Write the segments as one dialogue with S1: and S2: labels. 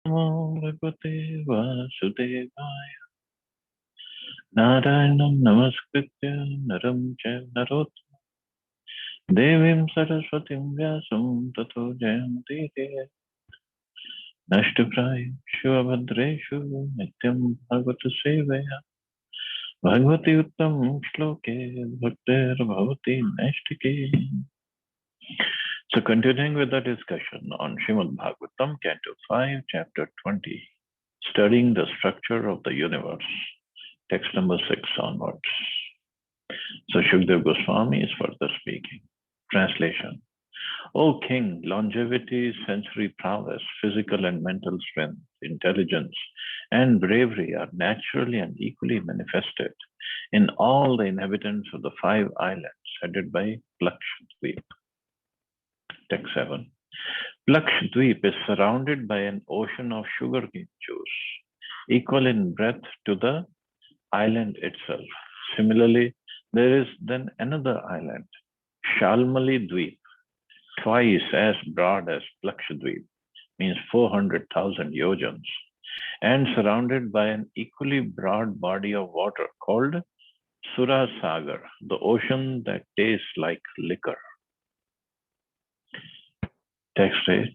S1: Namo Bhagavate Vasudevaya. Narayanam Namaskritya Naram Chaiva Narottam Devim Saraswatim Vyasam Tato Jayanti Nashtapraya Shivabhadreshu Nityam Bhagavata Sevaya Bhagavati Uttam Shloke Bhaktir Bhavati Nashtike. So continuing with the discussion on Srimad Bhagavatam, Canto 5, Chapter 20, studying the structure of the universe, text number 6 onwards. So Shukdev Goswami is further speaking. Translation. O King, longevity, sensory prowess, physical and mental strength, intelligence, and bravery are naturally and equally manifested in all the inhabitants of the 5 islands headed by Lakshadweep. Text 7. Lakshadweep is surrounded by an ocean of sugarcane juice, equal in breadth to the island itself. Similarly, there is then another island, Shalmali Dweep, twice as broad as Lakshadweep, means 400,000 yojans, and surrounded by an equally broad body of water called Sura Sagar, the ocean that tastes like liquor. Text 8.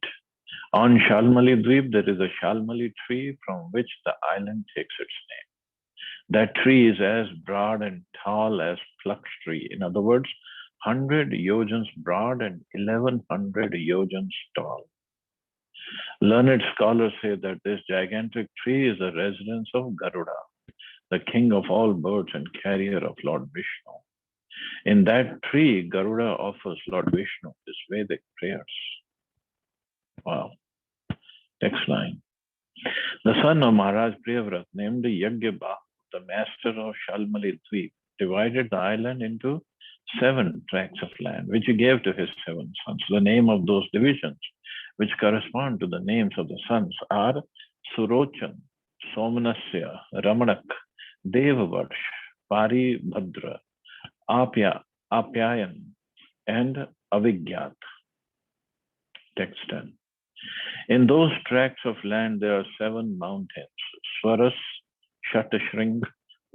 S1: On Shalmali Dweep, there is a Shalmali tree from which the island takes its name. That tree is as broad and tall as Flux tree. In other words, 100 yojans broad and 1100 yojans tall. Learned scholars say that this gigantic tree is the residence of Garuda, the king of all birds and carrier of Lord Vishnu. In that tree, Garuda offers Lord Vishnu his Vedic prayers. Wow. Next line. The son of Maharaj Priyavrat, named Yagyabha, the master of Shalmali Dweep, divided the island into 7 tracts of land, which he gave to his 7 sons. The name of those divisions, which correspond to the names of the sons, are Surochan, Somanasya, Ramanak, Devavarsh, Paribhadra, Apyayan, and Avigyat. Text 10. In those tracts of land, there are 7 mountains: Swaras, Shatashring,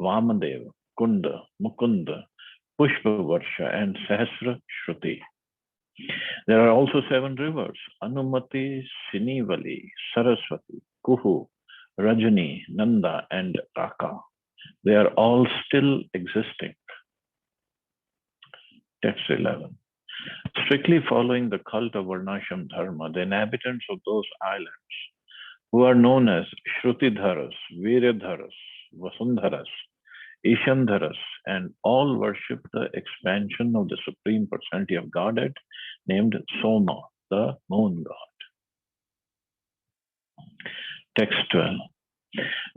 S1: Vamadeva, Kunda, Mukunda, Pushpavarsha, and Sahasra Shruti. There are also 7 rivers: Anumati, Sinivali, Saraswati, Kuhu, Rajani, Nanda, and Raka. They are all still existing. Text 11. Strictly following the cult of Varnashram Dharma, the inhabitants of those islands, who are known as Shrutidharas, Viryadharas, Vasundharas, Ishandharas, and all worship the expansion of the Supreme Personality of Godhead named Soma, the moon god. Text 12.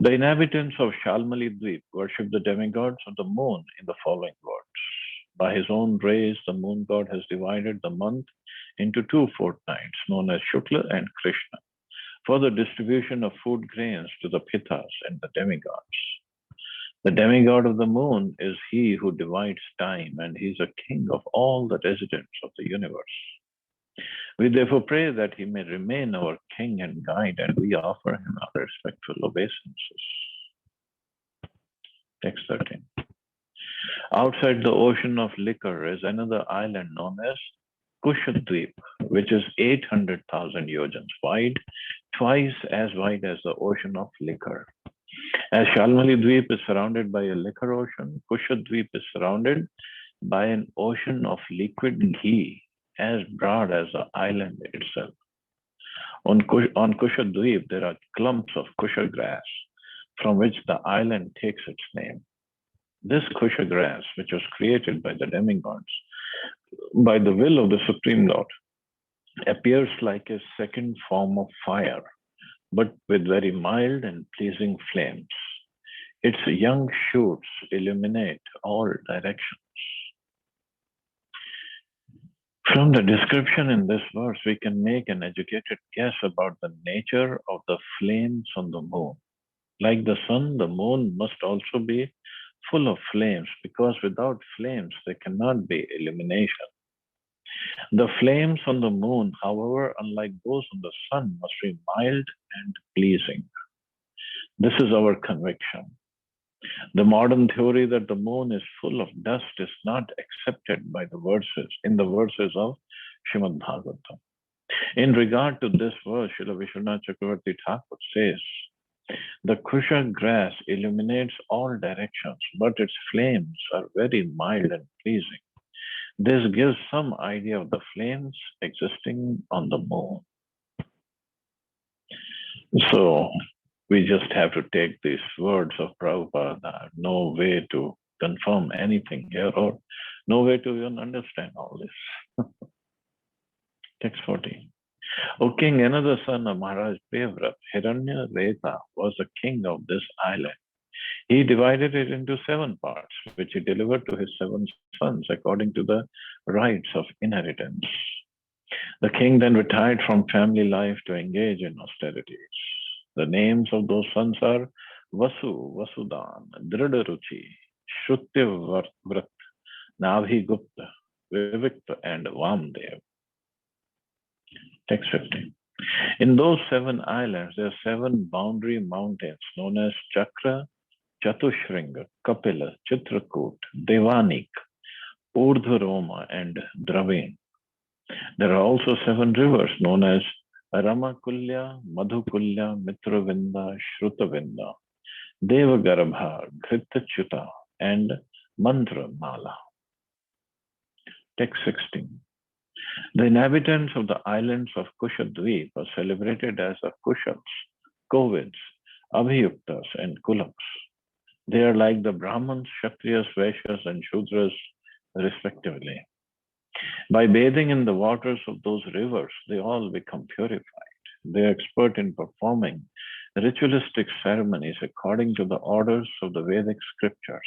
S1: The inhabitants of Shalmali Dweep worship the demigods of the moon in the following words. By his own rays, the moon god has divided the month into 2 fortnights, known as Shukla and Krishna, for the distribution of food grains to the Pithas and the demigods. The demigod of the moon is he who divides time, and he is a king of all the residents of the universe. We therefore pray that he may remain our king and guide, and we offer him our respectful obeisances. Text 13. Outside the ocean of liquor is another island known as Kushadweep, which is 800,000 yojans wide, twice as wide as the ocean of liquor. As Shalmali Dweep is surrounded by a liquor ocean, Kushadweep is surrounded by an ocean of liquid ghee as broad as the island itself. On Kushadweep, there are clumps of kusha grass, from which the island takes its name. This kusha grass, which was created by the demigods by the will of the Supreme Lord, appears like a second form of fire, but with very mild and pleasing flames. Its young shoots illuminate all directions. From the description in this verse, we can make an educated guess about the nature of the flames on the moon. Like the sun, the moon must also be full of flames, because without flames there cannot be illumination. The flames on the moon, however, unlike those on the sun, must be mild and pleasing. This is our conviction. The modern theory that the moon is full of dust is not accepted by the verses in the verses of Srimad Bhagavatam. In regard to this verse, Srila Vishwanath Chakravarti Thakur says, the kusha grass illuminates all directions, but its flames are very mild and pleasing. This gives some idea of the flames existing on the moon. So we just have to take these words of Prabhupada. No way to confirm anything here, or no way to even understand all this. Text 14. O king, another son of Maharaj Priyavrat, Hiranyareta, was the king of this island. He divided it into 7 parts, which he delivered to his 7 sons according to the rights of inheritance. The king then retired from family life to engage in austerities. The names of those sons are Vasu, Vasudan, Dridharuchi, Shrutyavrat, Nabhigupta, Vivikta, and Vamdev. Text 15. In those 7 islands, there are 7 boundary mountains known as Chakra, Chatushringa, Kapila, Chitrakoot, Devanik, Urdhvaroma, and Dravin. There are also 7 rivers known as Ramakulya, Madhukulya, Mitravinda, Shrutavinda, Devagarbha, Ghritachuta, and Mantramala. Text 16. The inhabitants of the islands of Kushadweep are celebrated as the Kushals, Kovids, Abhiyuktas, and Kulaks. They are like the Brahmins, Kshatriyas, Vaishyas, and Shudras, respectively. By bathing in the waters of those rivers, they all become purified. They are expert in performing ritualistic ceremonies according to the orders of the Vedic scriptures.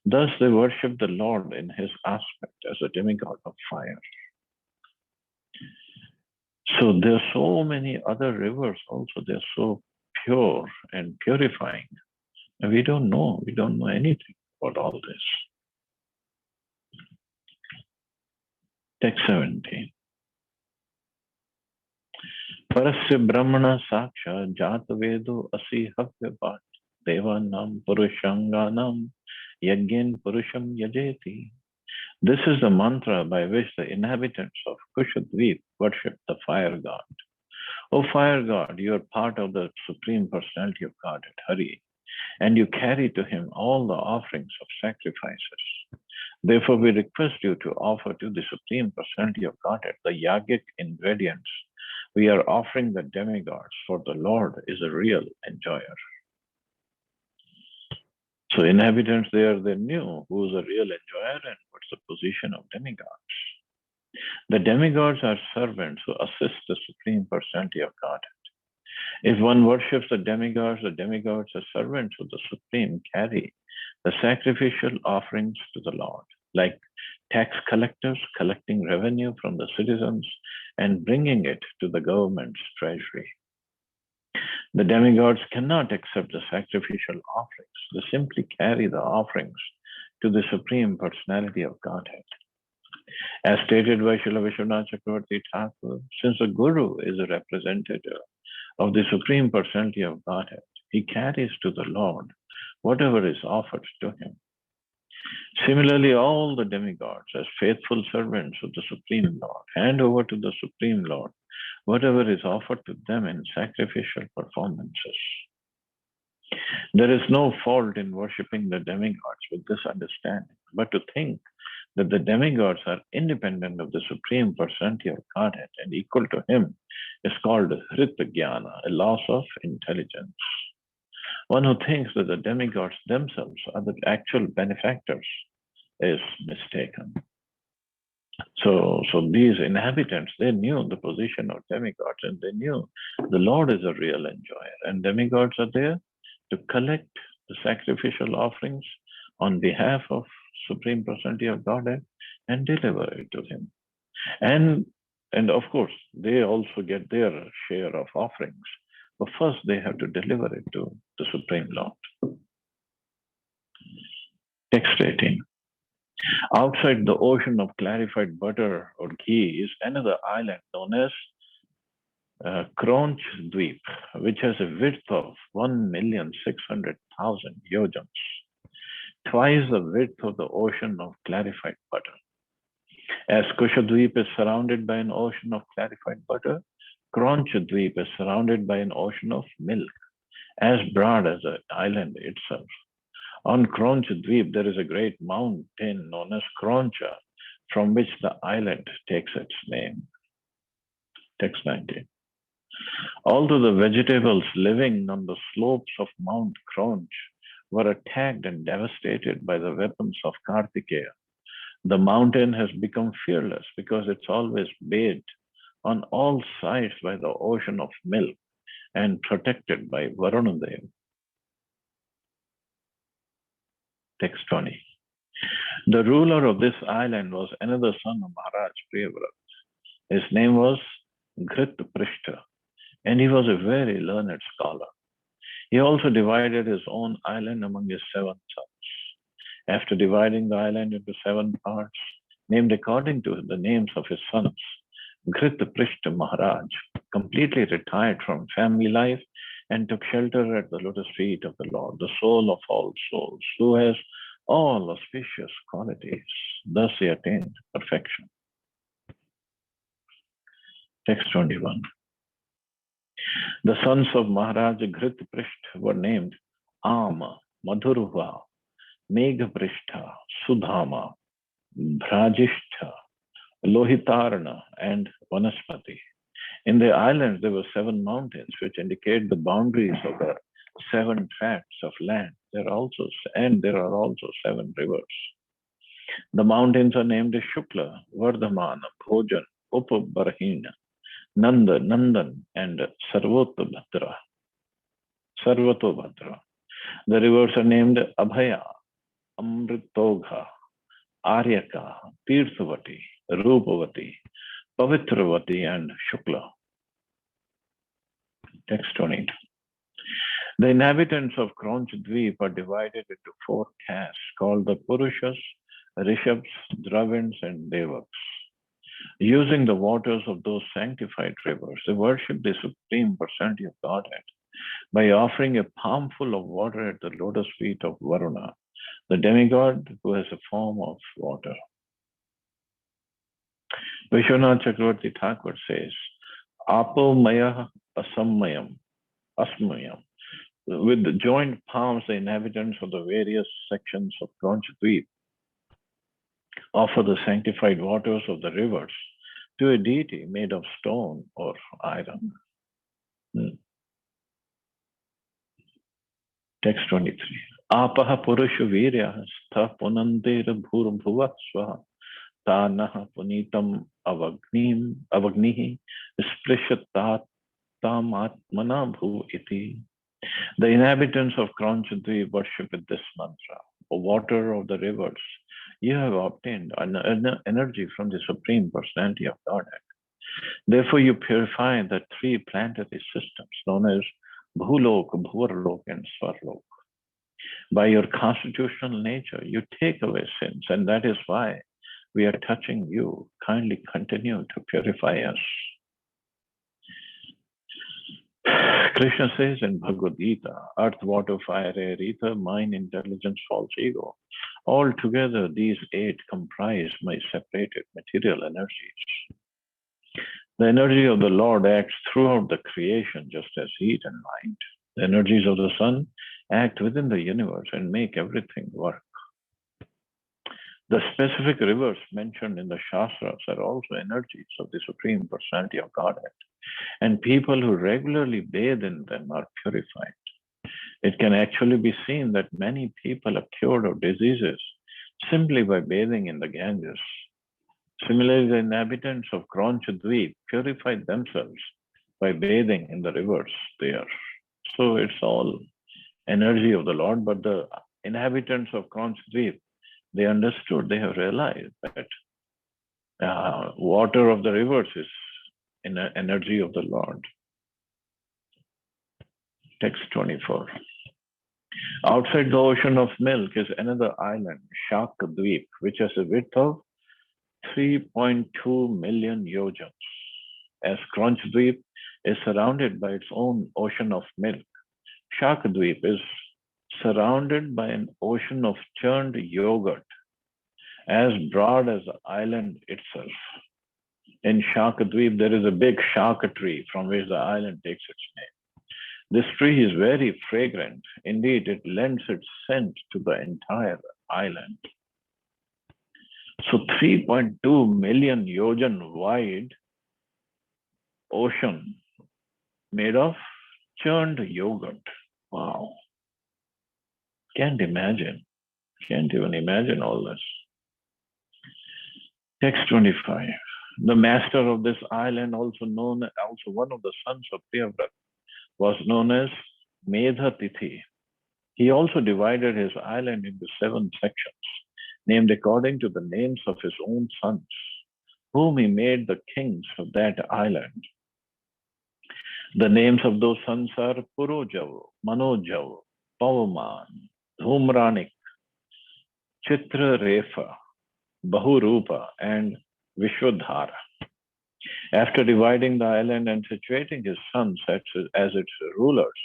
S1: Thus, they worship the Lord in his aspect as a demigod of fire. So there are so many other rivers also. They're so pure and purifying. And we don't know anything about all this. Text 17. Parasya Brahmana Saksha Jata Vedo Asi Havyapat Devanam Purushanganam Yagyan Purusham Yajeti. This is the mantra by which the inhabitants of Kushadweep worship the fire god. O fire god, you are part of the Supreme Personality of Godhead, Hari, and you carry to him all the offerings of sacrifices. Therefore, we request you to offer to the Supreme Personality of Godhead the yogic ingredients we are offering the demigods, for the Lord is a real enjoyer. So inhabitants there, they knew who is a real enjoyer and what's the position of demigods. The demigods are servants who assist the Supreme Personality of Godhead. If one worships the demigods are servants of the Supreme, carry the sacrificial offerings to the Lord, like tax collectors collecting revenue from the citizens and bringing it to the government's treasury. The demigods cannot accept the sacrificial offerings. They simply carry the offerings to the Supreme Personality of Godhead. As stated by Srila Vishwanath Chakravarti Thakur, since the Guru is a representative of the Supreme Personality of Godhead, he carries to the Lord whatever is offered to him. Similarly, all the demigods, as faithful servants of the Supreme Lord, hand over to the Supreme Lord whatever is offered to them in sacrificial performances. There is no fault in worshipping the demigods with this understanding, but to think that the demigods are independent of the Supreme Personality of Godhead and equal to him is called Hrita Jnana, a loss of intelligence. One who thinks that the demigods themselves are the actual benefactors is mistaken. So these inhabitants, they knew the position of demigods and they knew the Lord is a real enjoyer, and demigods are there to collect the sacrificial offerings on behalf of Supreme Personality of Godhead and deliver it to him. And of course, they also get their share of offerings. But first, they have to deliver it to the Supreme Lord. Text 18. Outside the ocean of clarified butter or ghee is another island known as Kronch Dweep, which has a width of 1,600,000 yojans, twice the width of the ocean of clarified butter. As Kushadweep is surrounded by an ocean of clarified butter, Kronchadweep is surrounded by an ocean of milk, as broad as the island itself. On Kronchadweep, there is a great mountain known as Kroncha, from which the island takes its name. Text 19. Although the vegetables living on the slopes of Mount Kronch were attacked and devastated by the weapons of Kartikeya, the mountain has become fearless because it's always bathed on all sides by the ocean of milk and protected by Varunadev. Text 20. The ruler of this island was another son of Maharaj Priyavrat. His name was Ghritaprishta, and he was a very learned scholar. He also divided his own island among his 7 sons. After dividing the island into 7 parts, named according to the names of his sons, Ghritaprishta Maharaj completely retired from family life and took shelter at the lotus feet of the Lord, the soul of all souls, who has all auspicious qualities. Thus he attained perfection. Text 21. The sons of Maharaj Ghritaprishta were named Ama, Madhurva, Meghaprishta, Sudhama, Bhrajishtha, Lohitarna, and Vanaspati. In the islands, there were 7 mountains, which indicate the boundaries of the 7 tracts of land. There are also 7 rivers. The mountains are named Shukla, Vardhamana, Bhojan, Upabarhina, Nanda, Nandan, and Sarvatobhadra. The rivers are named Abhaya, Amritogha, Aryaka, Tirthavati, Rupavati, Pavitravati, and Shukla. Text 20. The inhabitants of Kronchadweep are divided into 4 castes called the Purushas, Rishabs, Dravids, and Devaks. Using the waters of those sanctified rivers, they worship the Supreme Personality of Godhead by offering a palmful of water at the lotus feet of Varuna, the demigod who has a form of water. Vishwanath Chakravarti Thakur says, Apo Maya Asammayam, Asmayam. With the joined palms, the inhabitants of the various sections of Kronchadweep offer the sanctified waters of the rivers to a deity made of stone or iron. Text 23. Apaha Purusha Virya Stha Punantera Bhur Bhuva Swaha Tanaha Punitam Avagnihi Sprishatat Tam Atmana Bhu Iti. The inhabitants of Kronchadweep worship with this mantra. O water of the rivers, you have obtained an energy from the Supreme Personality of Godhead. Therefore, you purify the 3 planetary systems known as Bhulok, Bhuvarlok, and Svarlok. By your constitutional nature, you take away sins, and that is why we are touching you. Kindly continue to purify us. Krishna says in Bhagavad Gita, earth, water, fire, air, ether, mind, intelligence, false ego. Altogether, these 8 comprise my separated material energies. The energy of the Lord acts throughout the creation just as heat and light. The energies of the sun act within the universe and make everything work. The specific rivers mentioned in the Shastras are also energies of the Supreme Personality of Godhead, and people who regularly bathe in them are purified. It can actually be seen that many people are cured of diseases simply by bathing in the Ganges. Similarly, the inhabitants of Kronchadweep purified themselves by bathing in the rivers there. So it's all energy of the Lord, but the inhabitants of Kronchadweep, they understood, they have realized that water of the rivers is energy of the Lord. Text 24. Outside the ocean of milk is another island, Shakadweep, which has a width of 3.2 million yojans. As Kronchadweep is surrounded by its own ocean of milk, Shakadweep is surrounded by an ocean of churned yogurt as broad as the island itself. In Shakadweep, there is a big shaka tree from which the island takes its name. This tree is very fragrant. Indeed, it lends its scent to the entire island. So 3.2 million yojan wide ocean made of churned yogurt. Wow. Can't imagine. Can't even imagine all this. Text 25. The master of this island, also one of the sons of Priyavrat, was known as Medha Tithi. He also divided his island into 7 sections, named according to the names of his own sons, whom he made the kings of that island. The names of those sons are Purojav, Manojav, Pavaman, Dhumranik, Chitrarefa, Bahurupa, and Vishwadhara. After dividing the island and situating his sons as its rulers,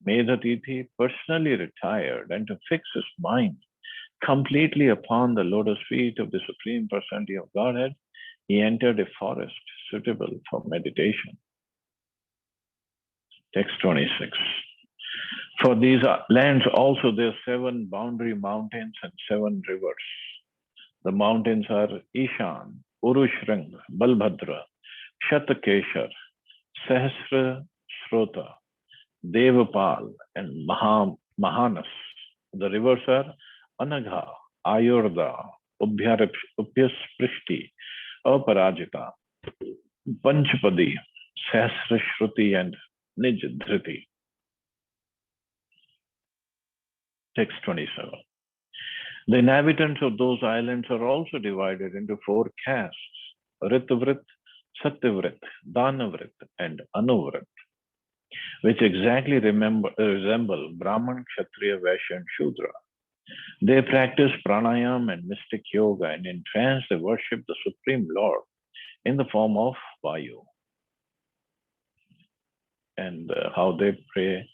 S1: Medhatithi personally retired, and to fix his mind completely upon the lotus feet of the Supreme Personality of Godhead, he entered a forest suitable for meditation. Text 26. For these lands also there are 7 boundary mountains and 7 rivers. The mountains are Ishan, Urushrang, Balbhadra, Shatakeshar, Sahasra Srota, Devapal, and Mahanas. The rivers are Anagha, Ayurda, Upyasprishti, Aparajita, Panchpadi, Sahasrashruti, and Nijdhriti. Text 27. The inhabitants of those islands are also divided into 4 castes, Ritavrit, Satyavrit, Danavrit, and Anuvrit, which exactly resemble Brahman, Kshatriya, Vaishya, and Shudra. They practice pranayam and mystic yoga, and in trance they worship the Supreme Lord in the form of Vayu. And how they pray,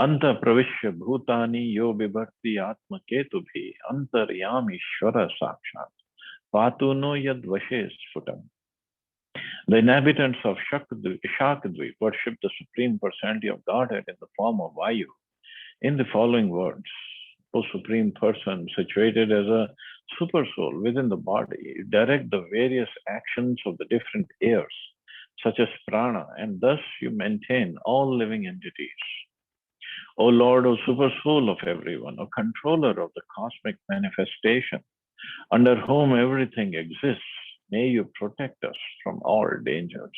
S1: Anta pravishya bhutani yo vibhakti atma ketubhi antaryami shvara sakshat patuno yad vashe sfutam. The inhabitants of Shakadweep worship the Supreme Personality of Godhead in the form of Vayu in the following words. O Supreme Person, situated as a super soul within the body, direct the various actions of the different airs, such as prana, and thus you maintain all living entities. O Lord, O super soul of everyone, O controller of the cosmic manifestation, under whom everything exists, may you protect us from all dangers.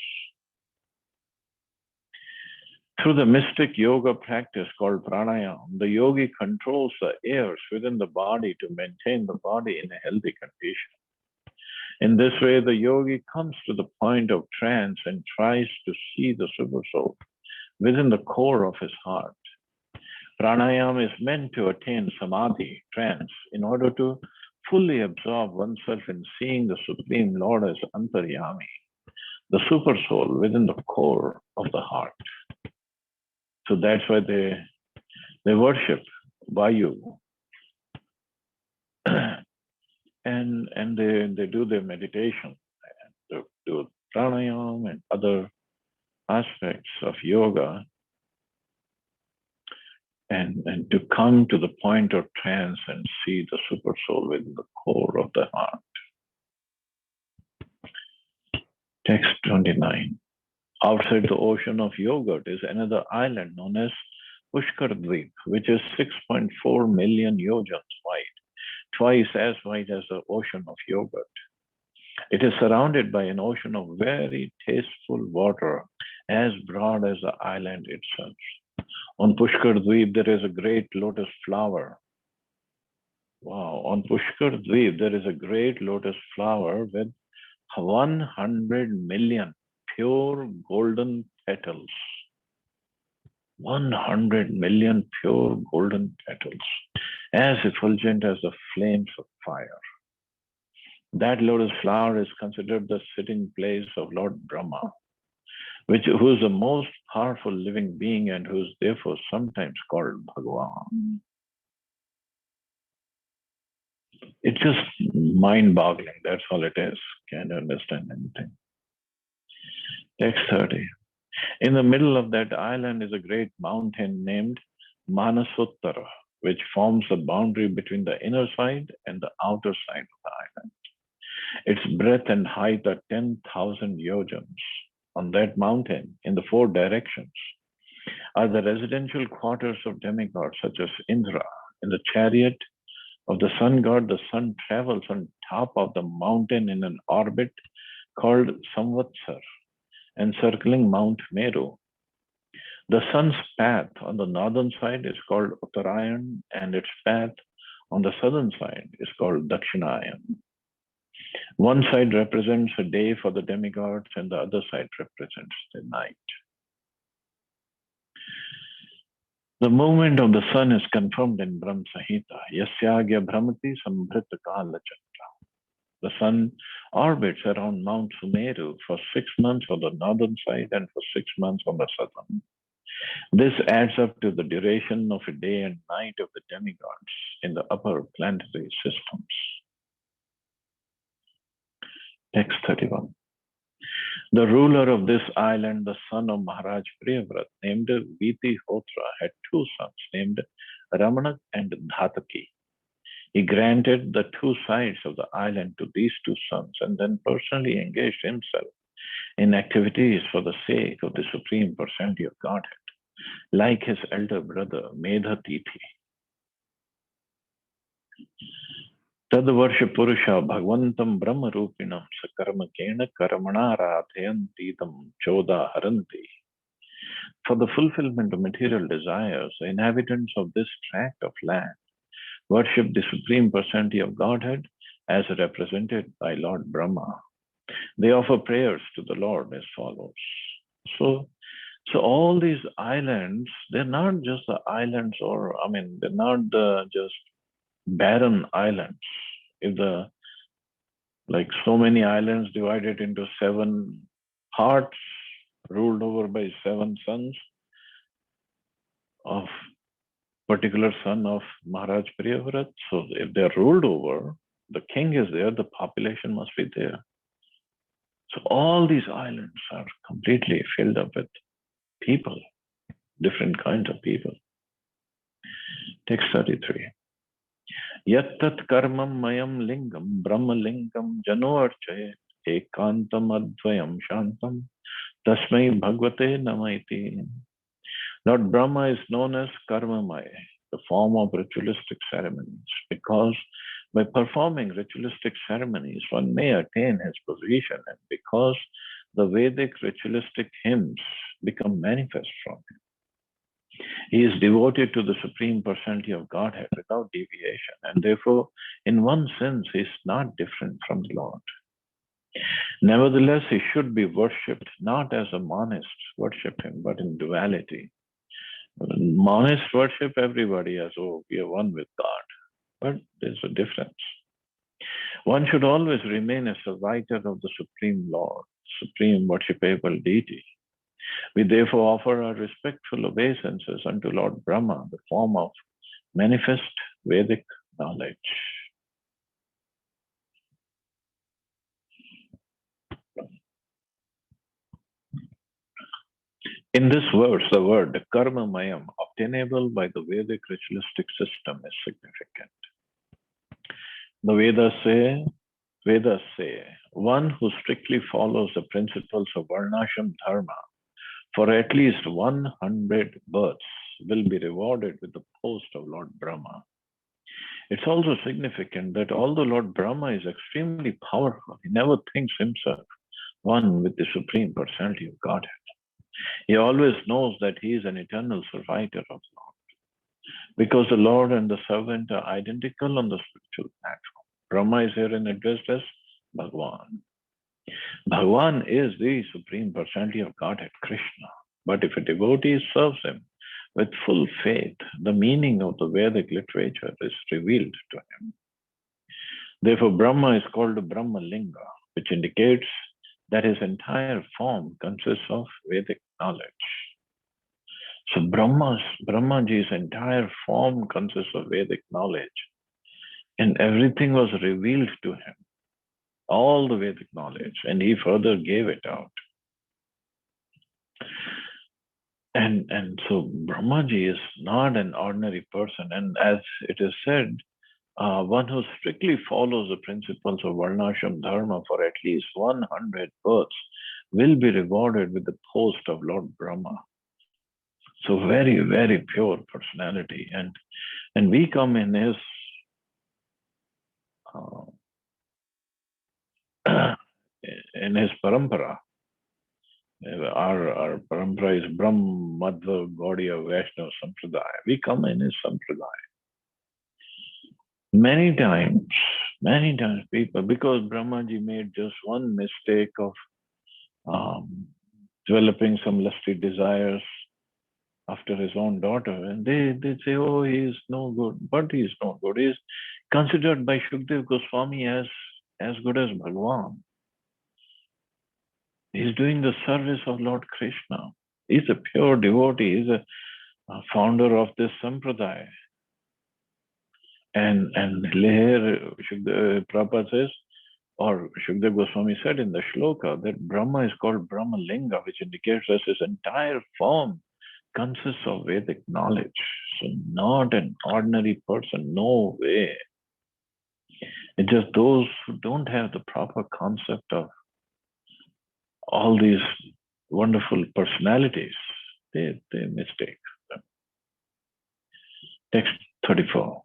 S1: Through the mystic yoga practice called pranayama, the yogi controls the airs within the body to maintain the body in a healthy condition. In this way, the yogi comes to the point of trance and tries to see the super soul within the core of his heart. Pranayama is meant to attain samadhi, trance, in order to fully absorb oneself in seeing the Supreme Lord as Antaryami, the super soul within the core of the heart. So that's why they worship Vayu and they do their meditation, and do pranayama and other aspects of yoga, and to come to the point of trance and see the super soul within the core of the heart. Text 29. Outside the ocean of yogurt is another island known as Pushkardweep, which is 6.4 million yojans wide, twice as wide as the ocean of yogurt. It is surrounded by an ocean of very tasteful water, as broad as the island itself. On Pushkardweep, there is a great lotus flower. Wow, on Pushkardweep, there is a great lotus flower with 100 million pure golden petals. 100 million pure golden petals, as effulgent as the flames of fire. That lotus flower is considered the sitting place of Lord Brahma, who is the most powerful living being and who is therefore sometimes called Bhagavan. It's just mind-boggling. That's all it is. Can't understand anything. Text 30. In the middle of that island is a great mountain named Manasottara, which forms the boundary between the inner side and the outer side of the island. Its breadth and height are 10,000 yojans. On that mountain, in the four directions, are the residential quarters of demigods such as Indra. In the chariot of the sun god, the sun travels on top of the mountain in an orbit called Samvatsar, encircling Mount Meru. The sun's path on the northern side is called Uttarayan, and its path on the southern side is called Dakshinayan. One side represents a day for the demigods, and the other side represents the night. The movement of the sun is confirmed in Brahm Samhita. Yasyagya Brahmati Sambhrita Kala Chakra. The sun orbits around Mount Sumeru for 6 months on the northern side and for 6 months on the southern. This adds up to the duration of a day and night of the demigods in the upper planetary systems. Text 31. The ruler of this island, the son of Maharaj Priyavrat, named Viti Hotra, had 2 sons named Ramana and Dhataki. He granted the 2 sides of the island to these 2 sons and then personally engaged himself in activities for the sake of the Supreme Personality of Godhead, like his elder brother Medhatithi. Tadvarsha Purusha Bhagwantam Brahma Rupinam Sakarma Kena Karamana Radhayantitam Choda Haranti. For the fulfillment of material desires, the inhabitants of this tract of land worship the Supreme Personality of Godhead as represented by Lord Brahma. They offer prayers to the Lord as follows. So all these islands, they're not just the islands, they're not just barren islands. If so many islands divided into 7 hearts ruled over by 7 sons of particular son of Maharaj Priyavrat. So if they're ruled over, the king is there, the population must be there. So all these islands are completely filled up with people, different kinds of people. Text 33. Yattat karmam mayam lingam brahma lingam jano archayet ekantam advayam shantam tasmai bhagavate namaiti. Lord Brahma is known as Karmamaya, the form of ritualistic ceremonies, because by performing ritualistic ceremonies one may attain his position, and because the Vedic ritualistic hymns become manifest from him. He is devoted to the Supreme Personality of Godhead without deviation, and therefore, in one sense, he is not different from the Lord. Nevertheless, he should be worshipped not as the monists worship him, but in duality. Monists worship everybody as, oh, we are one with God, but there's a difference. One should always remain a servitor of the Supreme Lord, Supreme Worshipable Deity. We therefore offer our respectful obeisances unto Lord Brahma, the form of manifest Vedic knowledge. In this verse, the word karma mayam, obtainable by the Vedic ritualistic system, is significant. The Vedas say, one who strictly follows the principles of Varnashram Dharma for at least 100 births will be rewarded with the post of Lord Brahma. It's also significant that although Lord Brahma is extremely powerful, he never thinks himself one with the Supreme Personality of Godhead. He always knows that he is an eternal servitor of the Lord. Because the Lord and the servant are identical on the spiritual platform. Brahma is herein addressed as Bhagavan. Bhagavan is the Supreme Personality of Godhead, Krishna. But if a devotee serves him with full faith, the meaning of the Vedic literature is revealed to him. Therefore, Brahma is called Brahma Linga, which indicates that his entire form consists of Vedic knowledge. So Brahmaji's entire form consists of Vedic knowledge, and everything was revealed to him, all the Vedic knowledge, and he further gave it out. And so Brahmaji is not an ordinary person, and as it is said, one who strictly follows the principles of Varnashram Dharma for at least 100 births will be rewarded with the post of Lord Brahma. So very, very pure personality. And we come in his parampara. Our parampara is Brahma, Madhva, Gaudiya, Vaishnava, Sampradaya. We come in his Sampradaya. Many times people, because Brahmaji made just one mistake of developing some lusty desires after his own daughter, and they say, oh, he is no good, but he is no good. He is considered by Shukdev Goswami as good as Bhagwan. He is doing the service of Lord Krishna. He is a pure devotee. He is a founder of this sampradaya. And here Prabhupada says, or Shukdev Goswami said in the shloka, that Brahma is called Brahma Linga, which indicates that his entire form consists of Vedic knowledge. So not an ordinary person, no way. It's just those who don't have the proper concept of all these wonderful personalities, they mistake them. Text 34.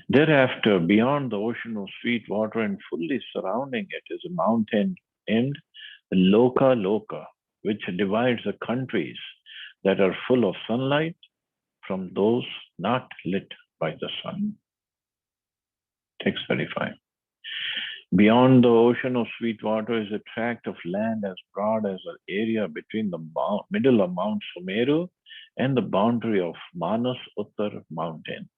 S1: Thereafter, beyond the ocean of sweet water and fully surrounding it is a mountain named Loka Loka, which divides the countries that are full of sunlight from those not lit by the sun. Text 35. Beyond the ocean of sweet water is a tract of land as broad as the area between the middle of Mount Sumeru and the boundary of Manas Uttar mountain.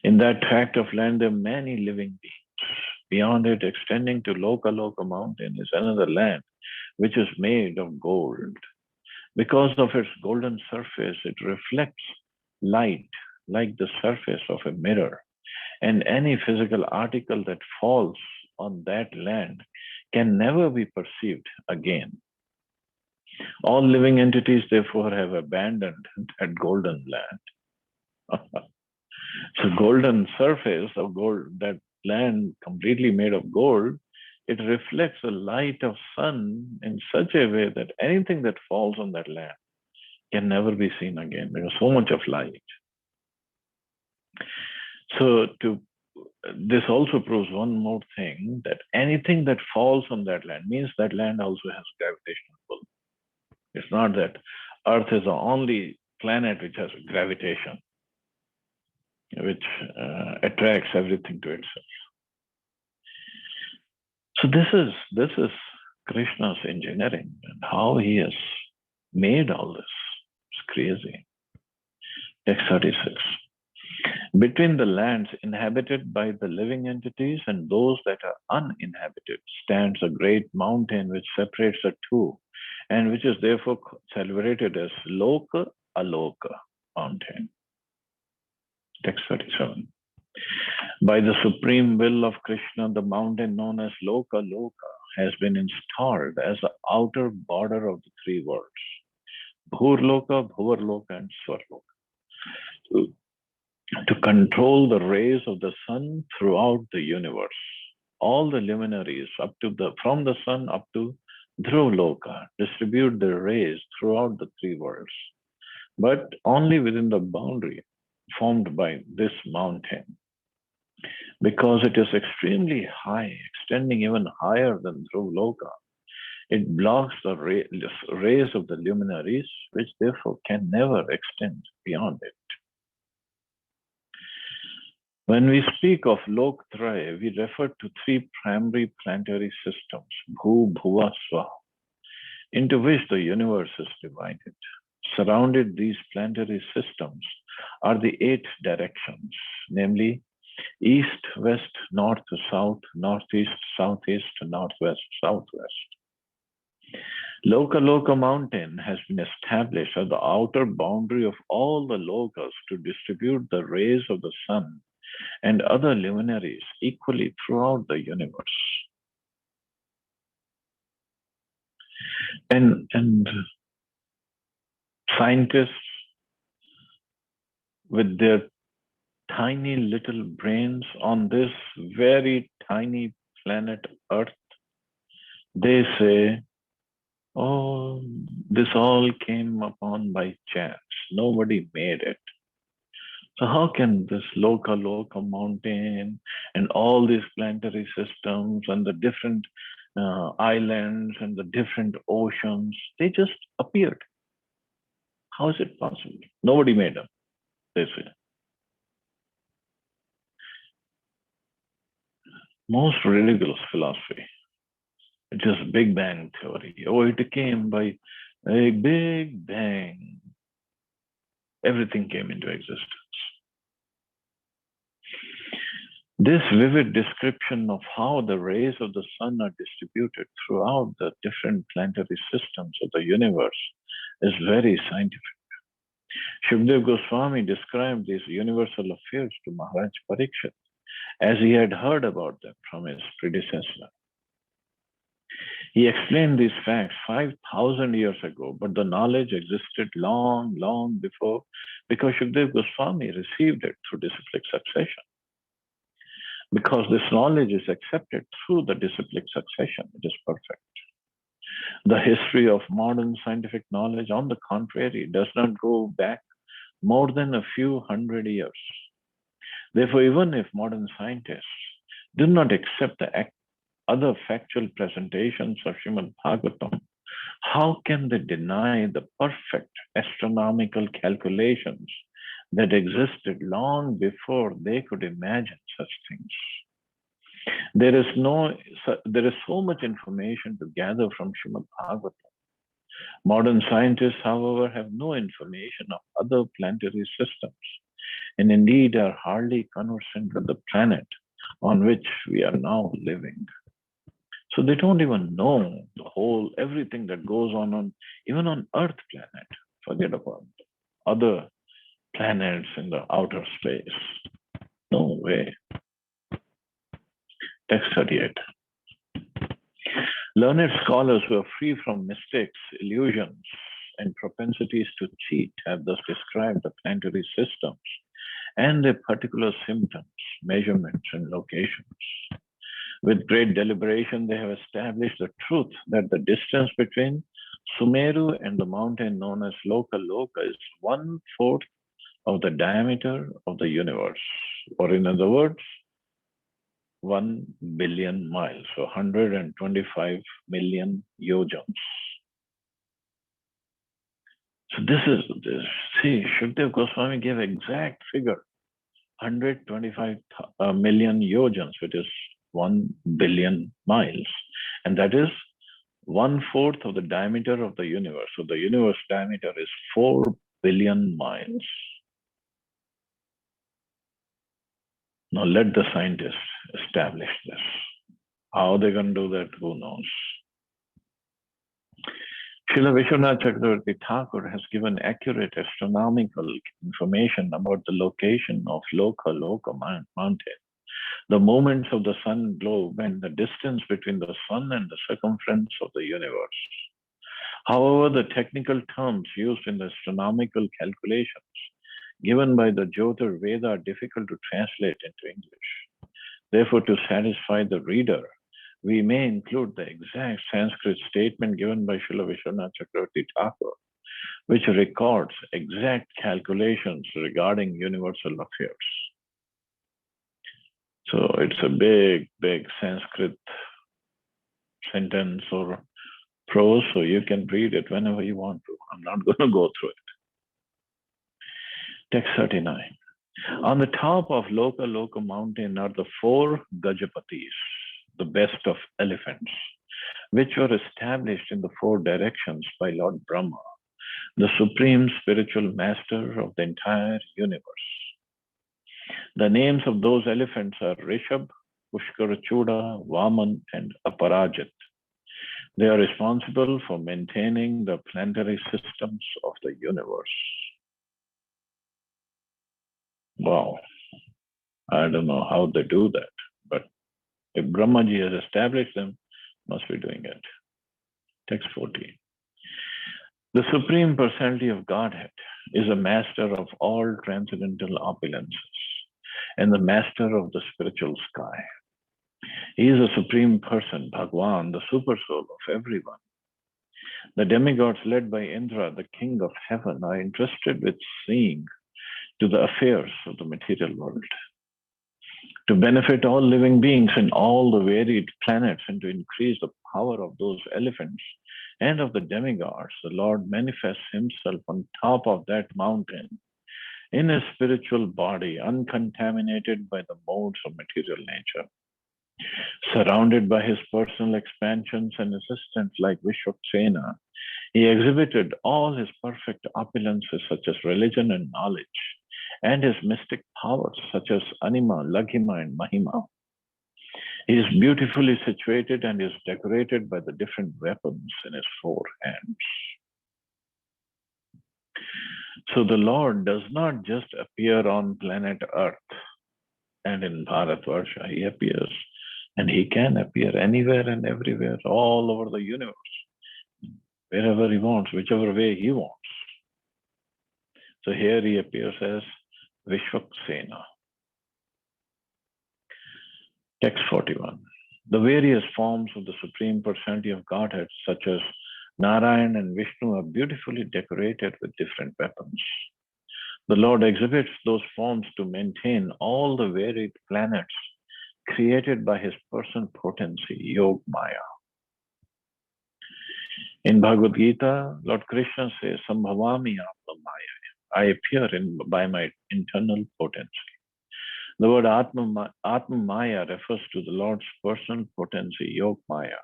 S1: In that tract of land, there are many living beings. Beyond it, extending to Loka Loka mountain, is another land which is made of gold. Because of its golden surface, it reflects light like the surface of a mirror. And any physical article that falls on that land can never be perceived again. All living entities, therefore, have abandoned that golden land. So golden surface of gold, that land completely made of gold, it reflects the light of sun in such a way that anything that falls on that land can never be seen again. There is so much of light. So this also proves one more thing, that anything that falls on that land means that land also has gravitational pull. It's not that Earth is the only planet which has gravitation, which attracts everything to itself. So this is Krishna's engineering and how he has made all this. It's crazy. Text 36. Between the lands inhabited by the living entities and those that are uninhabited stands a great mountain which separates the two, and which is therefore celebrated as Loka Aloka mountain. Text 37. By the supreme will of Krishna, the mountain known as Loka Loka has been installed as the outer border of the three worlds, Bhurloka, Bhuvarloka, and Swarloka, to control the rays of the sun throughout the universe. All the luminaries from the sun up to Dhruvloka distribute their rays throughout the three worlds, but only within the boundary formed by this mountain. Because it is extremely high, extending even higher than Dhruvloka, it blocks the rays of the luminaries, which therefore can never extend beyond it. When we speak of Loktraya, we refer to three primary planetary systems, Bhu, Bhuva, Swaha, into which the universe is divided. surrounded these planetary systems are the 8 directions, namely east, west, north, south, northeast, southeast, northwest, southwest. Loka Loka mountain has been established as the outer boundary of all the lokas to distribute the rays of the sun and other luminaries equally throughout the universe. And scientists with their tiny little brains on this very tiny planet Earth, they say, oh, this all came upon by chance. Nobody made it. So how can this Loka Loka mountain and all these planetary systems and the different islands and the different oceans, they just appeared? How is it possible? Nobody made them, they say. Most ridiculous philosophy. It's just Big Bang theory. Oh, it came by a Big Bang. Everything came into existence. This vivid description of how the rays of the sun are distributed throughout the different planetary systems of the universe is very scientific. Shukdev Goswami described these universal affairs to Maharaj Parikshit as he had heard about them from his predecessor. He explained these facts 5,000 years ago, but the knowledge existed long, long before because Shukdev Goswami received it through disciplic succession. Because this knowledge is accepted through the disciplic succession, it is perfect. The history of modern scientific knowledge, on the contrary, does not go back more than a few hundred years. Therefore, even if modern scientists do not accept the other factual presentations of Srimad Bhagavatam, how can they deny the perfect astronomical calculations that existed long before they could imagine such things? There is so much information to gather from Srimad Bhagavatam. Modern scientists, however, have no information of other planetary systems, and indeed are hardly conversant with the planet on which we are now living. So they don't even know everything that goes on even on Earth planet. Forget about other planets in the outer space. No way. Text 38. Learned scholars who are free from mistakes, illusions, and propensities to cheat have thus described the planetary systems and their particular symptoms, measurements, and locations. With great deliberation, they have established the truth that the distance between Sumeru and the mountain known as Loka Loka is 1/4 of the diameter of the universe, or in other words, 1 billion miles, so 125 million yojans. So see, Shukdev Goswami gave exact figure, 125 million yojans, which is 1 billion miles. And that is 1/4 of the diameter of the universe. So the universe diameter is 4 billion miles. Now let the scientists establish this. How they're going to do that, who knows? Srila Vishwanath Chakravarti Thakur has given accurate astronomical information about the location of Loka Loka mountain, the movements of the sun globe, and the distance between the sun and the circumference of the universe. However, the technical terms used in the astronomical calculations given by the Jyotir Veda are difficult to translate into English. Therefore, to satisfy the reader, we may include the exact Sanskrit statement given by Srila Vishwanath Chakravarti Thakur, which records exact calculations regarding universal affairs. So it's a big, big Sanskrit sentence or prose, so you can read it whenever you want to. I'm not going to go through it. Text 39. On the top of Loka Loka mountain are the 4 Gajapatis, the best of elephants, which were established in the 4 directions by Lord Brahma, the supreme spiritual master of the entire universe. The names of those elephants are Rishabh, Pushkarachuda, Vaman, and Aparajit. They are responsible for maintaining the planetary systems of the universe. Wow. I don't know how they do that, but if Brahmaji has established them, must be doing it. Text 40. The Supreme Personality of Godhead is a master of all transcendental opulences and the master of the spiritual sky. He is a supreme person, Bhagwan, the super soul of everyone. The demigods led by Indra, the king of heaven, are interested with seeing to the affairs of the material world. To benefit all living beings in all the varied planets and to increase the power of those elephants and of the demigods, the Lord manifests himself on top of that mountain in a spiritual body uncontaminated by the modes of material nature. Surrounded by his personal expansions and assistants like Vishwaksena, he exhibited all his perfect opulences such as religion and knowledge, and his mystic powers such as Anima, Laghima, and Mahima. He is beautifully situated and is decorated by the different weapons in his four hands. So the Lord does not just appear on planet Earth and in Bharatvarsha. He appears and he can appear anywhere and everywhere, all over the universe, wherever he wants, whichever way he wants. So here he appears as Vishwaksena. Text 41. The various forms of the Supreme Personality of Godhead, such as Narayan and Vishnu, are beautifully decorated with different weapons. The Lord exhibits those forms to maintain all the varied planets created by his person potency, Yog Maya. In Bhagavad Gita, Lord Krishna says, Sambhavami Atma Maya. I appear by my internal potency. The word Atma Maya refers to the Lord's personal potency, Yog Maya.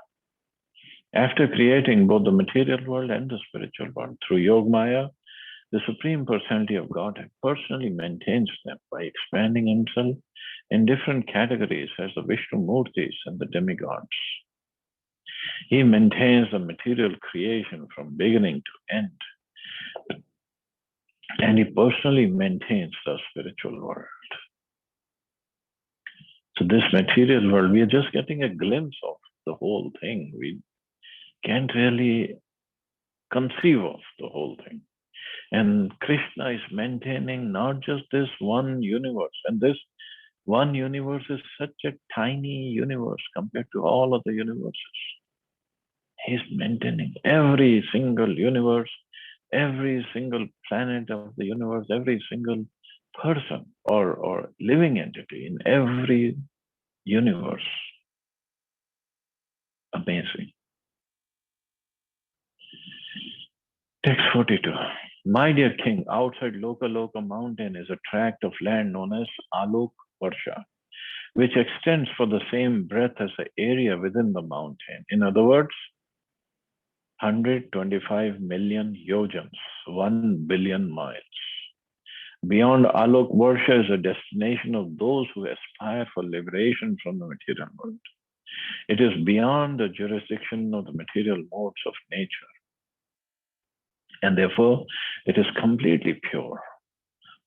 S1: After creating both the material world and the spiritual world through Yog Maya, the Supreme Personality of Godhead personally maintains them by expanding himself in different categories as the Vishnu Murtis and the demigods. He maintains the material creation from beginning to end, and he personally maintains the spiritual world. So this material world, we are just getting a glimpse of the whole thing. We can't really conceive of the whole thing. And Krishna is maintaining not just this one universe, and this one universe is such a tiny universe compared to all other universes. He's maintaining every single universe, every single planet of the universe, every single person or living entity in every universe. Amazing. Text 42. My dear king, outside Lokaloka mountain is a tract of land known as Alok Varsha, which extends for the same breadth as the area within the mountain. In other words, 125 million yojans, 1 billion miles. Beyond Alok Varsha is a destination of those who aspire for liberation from the material world. It is beyond the jurisdiction of the material modes of nature. And therefore, it is completely pure.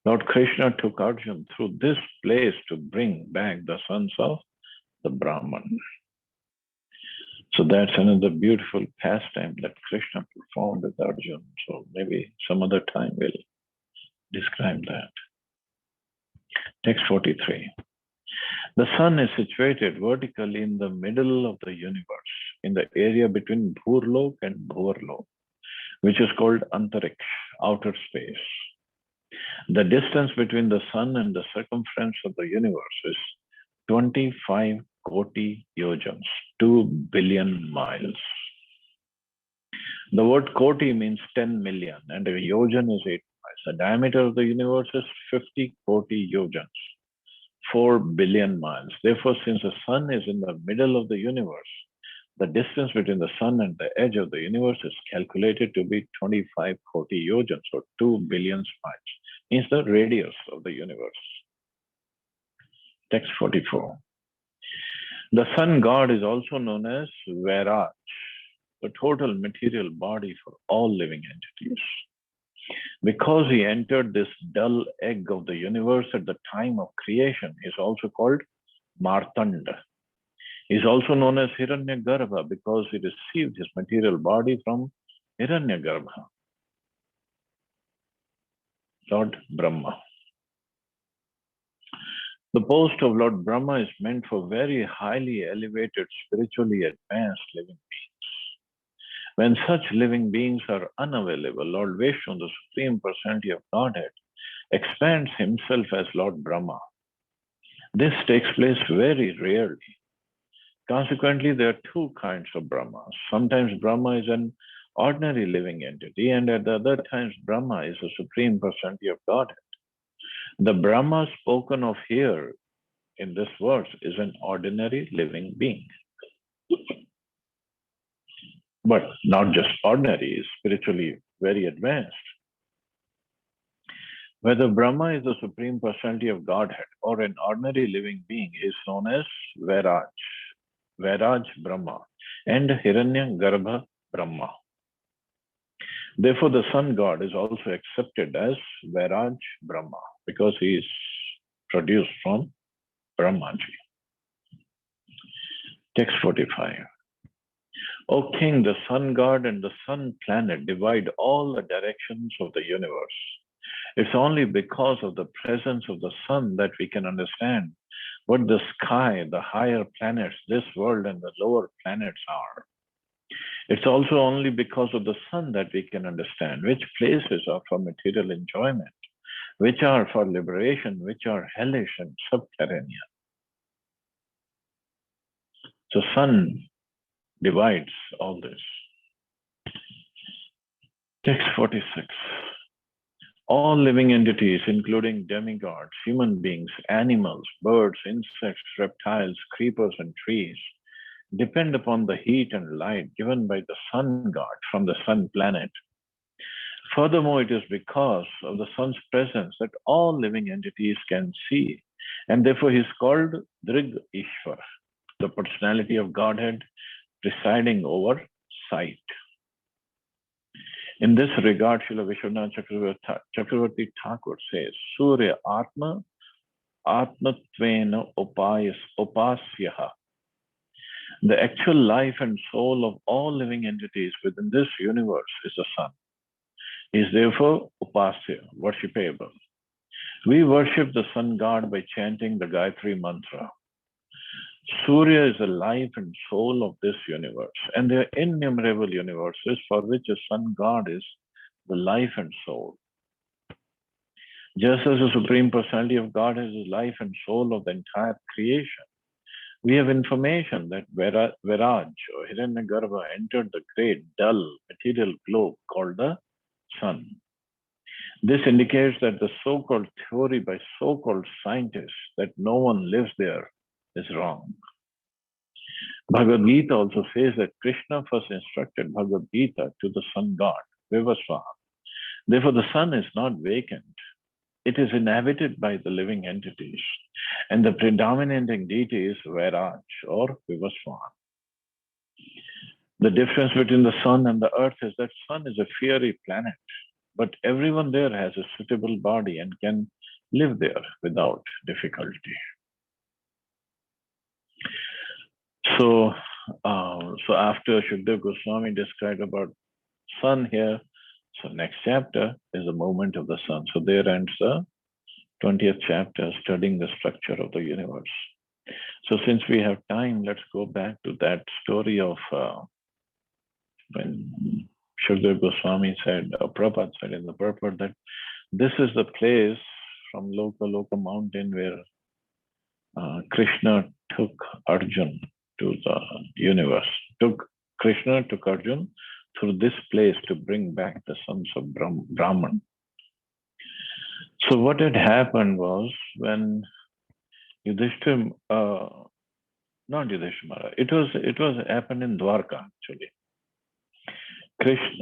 S1: Lord Krishna took Arjuna through this place to bring back the sons of the Brahman. So that's another beautiful pastime that Krishna performed with Arjuna. So maybe some other time we'll describe that. Text 43. The sun is situated vertically in the middle of the universe, in the area between Bhurlok and Bhuvarlok, which is called Antariksh, outer space. The distance between the sun and the circumference of the universe is 25 koti yojans, 2 billion miles. The word koti means 10 million, and a yojan is 8 miles. The diameter of the universe is 50 koti yojans, 4 billion miles. Therefore, since the sun is in the middle of the universe, The distance between the sun and the edge of the universe is calculated to be 2540 yojans, or 2 billion miles. Means the radius of the universe. Text 44. The sun god is also known as Vairaj, the total material body for all living entities. Because he entered this dull egg of the universe at the time of creation, he is also called Martanda. He is also known as Hiranyagarbha because he received his material body from Hiranyagarbha, Lord Brahma. The post of Lord Brahma is meant for very highly elevated, spiritually advanced living beings. When such living beings are unavailable, Lord Vishnu, the Supreme Personality of Godhead, expands himself as Lord Brahma. This takes place very rarely. Consequently, there are two kinds of Brahmas. Sometimes Brahma is an ordinary living entity, and at the other times Brahma is the Supreme Personality of Godhead. The Brahma spoken of here in this verse is an ordinary living being. But not just ordinary, is spiritually very advanced. Whether Brahma is the Supreme Personality of Godhead or an ordinary living being is known as Vairaj, Vairaj Brahma, and Hiranyagarbha Brahma. Therefore, the sun god is also accepted as Vairaj Brahma because he is produced from Brahmaji. Text 45. O king, the sun god and the sun planet divide all the directions of the universe. It's only because of the presence of the sun that we can understand what the sky, the higher planets, this world, and the lower planets are. It's also only because of the sun that we can understand which places are for material enjoyment, which are for liberation, which are hellish and subterranean. So sun divides all this. Text 46. All living entities, including demigods, human beings, animals, birds, insects, reptiles, creepers, and trees, depend upon the heat and light given by the sun god from the sun planet. Furthermore, it is because of the sun's presence that all living entities can see, and therefore he is called Drig Ishwar, the personality of Godhead presiding over sight. In this regard, Srila Vishwanath Chakravarti Thakur says, Surya Atma Atmatvena Upasyaha. The actual life and soul of all living entities within this universe is the sun. He is therefore Upasya, worshipable. We worship the sun god by chanting the Gayatri mantra. Surya is the life and soul of this universe, and there are innumerable universes for which the sun god is the life and soul. Just as the Supreme Personality of God is the life and soul of the entire creation, we have information that Vairaj or Hiranyagarbha entered the great dull material globe called the sun. This indicates that the so-called theory by so-called scientists that no one lives there is wrong. Bhagavad Gita also says that Krishna first instructed Bhagavad Gita to the sun god, Vivasvana. Therefore, the sun is not vacant. It is inhabited by the living entities, and the predominating deity is Vairaj or Vivasvana. The difference between the sun and the earth is that sun is a fiery planet, but everyone there has a suitable body and can live there without difficulty. So after Shukdev Goswami described about sun here, so next chapter is the movement of the sun. So there ends the 20th chapter, studying the structure of the universe. So since we have time, let's go back to that story of when Shukdev Goswami said, Prabhupada said in the purport that this is the place from Loka mountain where Krishna took Arjun to the universe. Krishna took Arjun through this place to bring back the sons of Brahman. So what had happened was when Yudhishthira, not Yudhishthira. It was happened in Dwarka actually.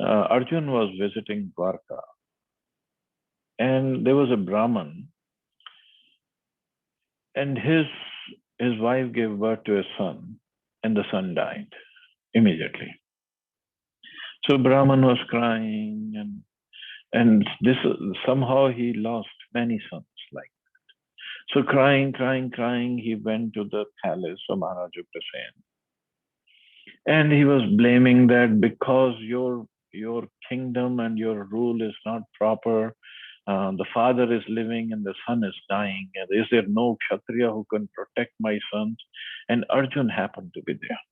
S1: Arjun was visiting Dwarka, and there was a Brahman, and his wife gave birth to a son, and the son died immediately. So Brahman was crying, and this somehow he lost many sons like. So crying, he went to the palace of Maharaj Ugrasen. And he was blaming that because your kingdom and your rule is not proper. The father is living and the son is dying. And is there no Kshatriya who can protect my sons? And Arjun happened to be there.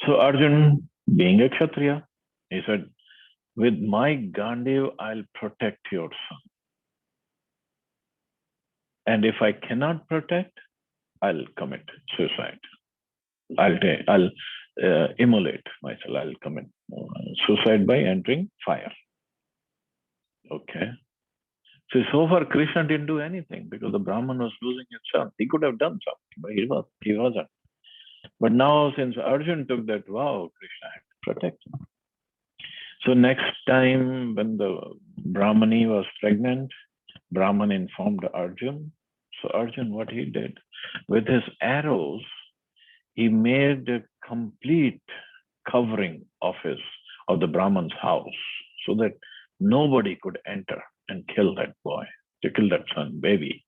S1: So Arjun, being a Kshatriya, he said, with my Gandiv, I'll protect your son. And if I cannot protect, I'll commit suicide. I'll immolate myself. I'll commit suicide by entering fire. Okay. So far Krishna didn't do anything because the Brahman was losing his son. He could have done something, but he wasn't. But now since Arjun took that vow, Krishna had to protect him. So next time when the Brahmani was pregnant, Brahman informed Arjun. So Arjun, what he did, with his arrows, he made a complete covering of the Brahman's house so that nobody could enter and kill that boy, to kill that son, baby.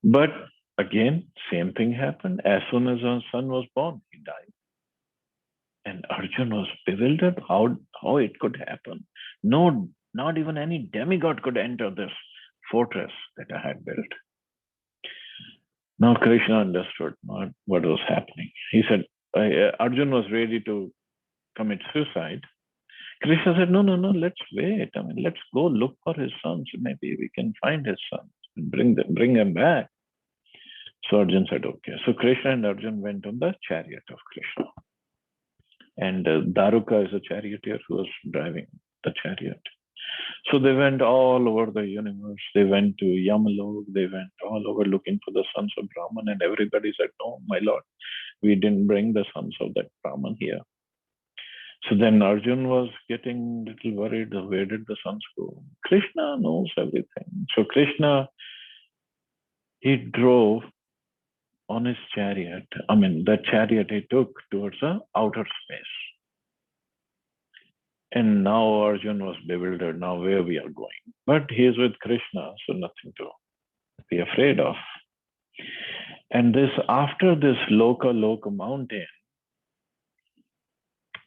S1: But again, same thing happened. As soon as our son was born, he died. And Arjun was bewildered how it could happen. No, not even any demigod could enter this fortress that I had built. Now Krishna understood what was happening. He said, Arjun was ready to commit suicide. Krishna said, no, let's wait. Let's go look for his sons. Maybe we can find his sons and bring them back. So Arjun said, okay. So Krishna and Arjun went on the chariot of Krishna. And Daruka is a charioteer who was driving the chariot. So they went all over the universe. They went to Yamalok. They went all over looking for the sons of Brahman. And everybody said, no, my lord, we didn't bring the sons of that Brahman here. So then Arjun was getting a little worried. Where did the sons go? Krishna knows everything. So Krishna, he drove on his chariot. The chariot he took towards the outer space. And now Arjun was bewildered. Now where we are going? But he is with Krishna, so nothing to be afraid of. And after this Loka mountain,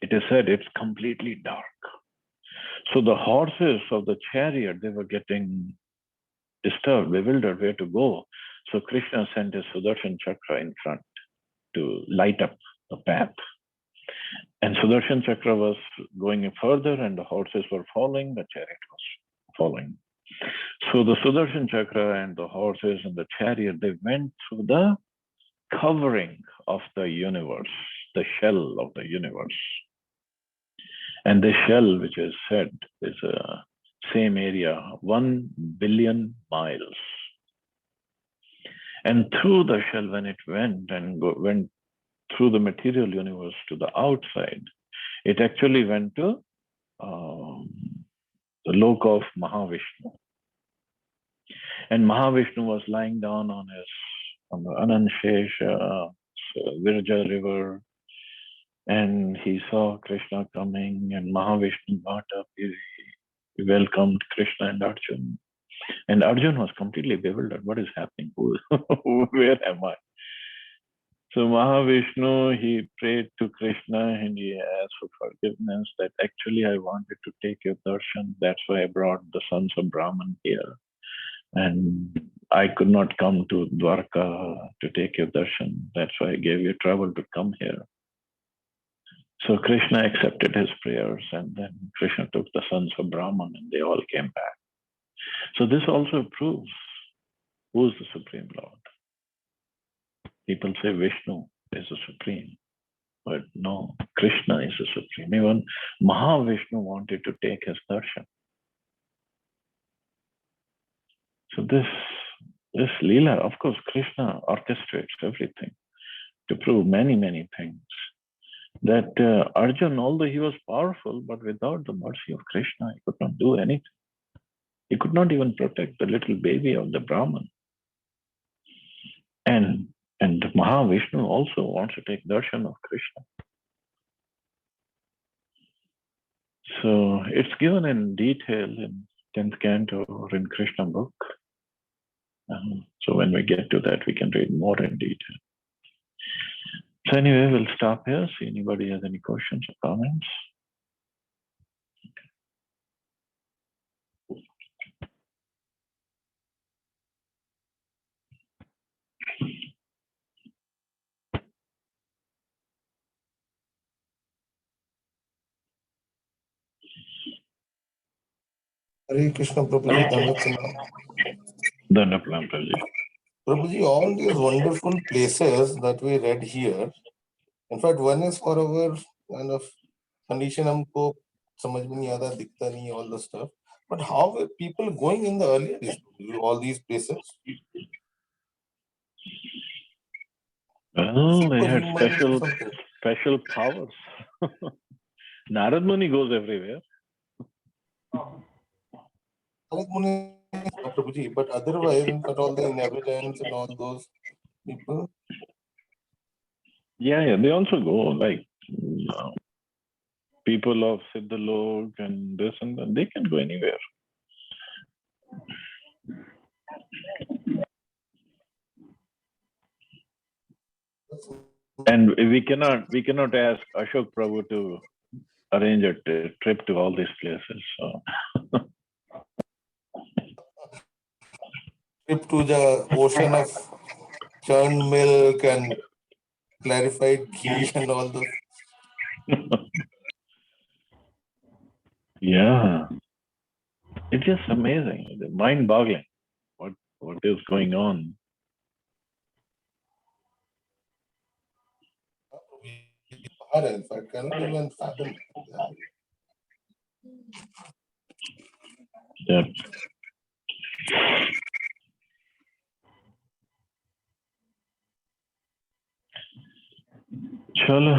S1: it is said it's completely dark. So the horses of the chariot, they were getting disturbed, bewildered where to go. So Krishna sent his Sudarshan Chakra in front to light up the path. And Sudarshan Chakra was going further and the horses were following, the chariot was following. So the Sudarshan Chakra and the horses and the chariot, they went through the covering of the universe, the shell of the universe. And the shell, which is said, is a same area, 1 billion miles. And through the shell, when it went through the material universe to the outside, it actually went to the loka of Mahavishnu. And Mahavishnu was lying down on the Ananshesha, Virja river, and he saw Krishna coming, and Mahavishnu got up. He welcomed Krishna and Arjun. And Arjun was completely bewildered. What is happening? Where am I? So Mahavishnu, he prayed to Krishna and he asked for forgiveness that actually I wanted to take your darshan. That's why I brought the sons of Brahman here. And I could not come to Dwarka to take your darshan. That's why I gave you trouble to come here. So Krishna accepted his prayers, and then Krishna took the sons of Brahman and they all came back. So this also proves who is the Supreme Lord. People say Vishnu is the Supreme, but no, Krishna is the Supreme. Even Mahavishnu wanted to take his darshan. So this This Leela, of course, Krishna orchestrates everything to prove many, many things. That Arjun, although he was powerful, but without the mercy of Krishna, he could not do anything. He could not even protect the little baby of the Brahman. And Mahavishnu also wants to take darshan of Krishna. So it's given in detail in 10th canto or in Krishna book. So when we get to that, we can read more in detail. So anyway, we'll stop here. See anybody has any questions or comments.
S2: Hare Krishna, Prabhuji,
S1: Dandapalam, Prabhuji.
S2: Prabhuji, all these wonderful places that we read here, in fact, one is for our kind of condition, humko samajh mein nahi aata, dikhta nahi, all the stuff. But how were people going in the earlier days, all these places?
S1: Well, they had special powers. Narad Muni goes everywhere.
S2: Narad Muni, Prabhuji, but otherwise, in fact, all the inhabitants and all those people.
S1: Yeah, they also go, like people of Siddhalok and this and that, they can go anywhere. And we cannot ask Ashok Prabhu to arrange a trip to all these places. So.
S2: Trip to the ocean of churned milk and clarified ghee and all those.
S1: Yeah, it's just amazing, mind-boggling. What is going on?
S2: In fact, cannot even fathom.
S1: Yeah. Chalo,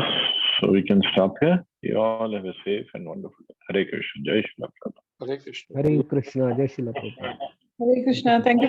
S1: so we can stop here. You all have a safe and wonderful day. Hare Krishna, Jai Shri Prabhupada.
S3: Hare Krishna.
S4: Hare Krishna, Jai Shri Prabhupada.
S5: Hare Krishna. Thank you.